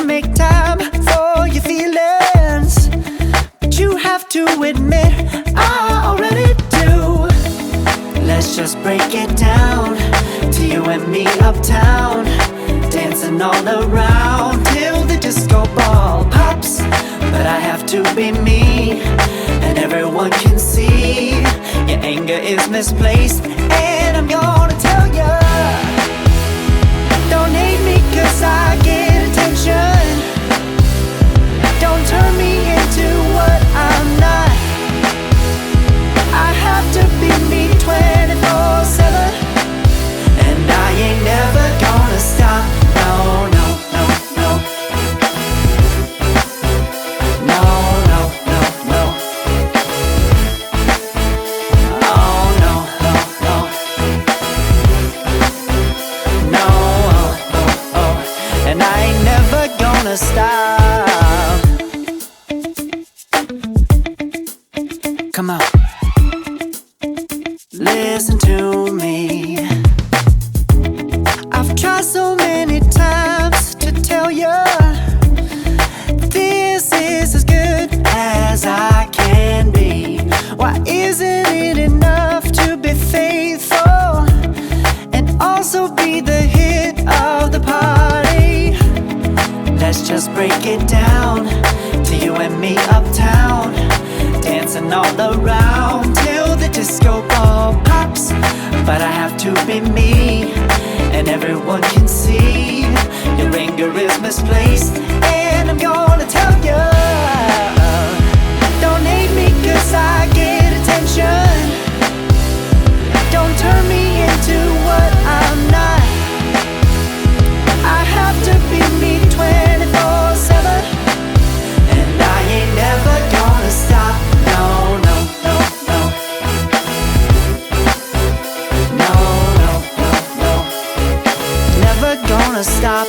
make time for your feelings, but you have to admit I already do. Let's just break it down to you and me uptown, dancing all around till the disco ball pops. But I have to be me, and everyone can see your anger is misplaced. And I'm gonna tell ya, don't hate me 'cause I get attention. Don't turn me into what I'm not. I have to be me 24/7, and I ain't never gonna stop. No, no, no, no. No, no, no, no. Oh, no, no, no. No, oh, oh, oh. And I ain't never gonna stop. Come on, listen to me. I've tried so many times to tell you this is as good as I can be. Why isn't it enough to be faithful and also be the hit of the party? Let's just break it down to you and me uptown, dancing all around till the disco ball pops. But I have to be me, and everyone can see your anger is misplaced. And I'm gonna tell you, don't hate me 'cause I get attention. Don't turn me into what I'm not. I have to be me 24/7, and I ain't never gonna stop. No, no, no, no. No, no, no, no. Never gonna stop.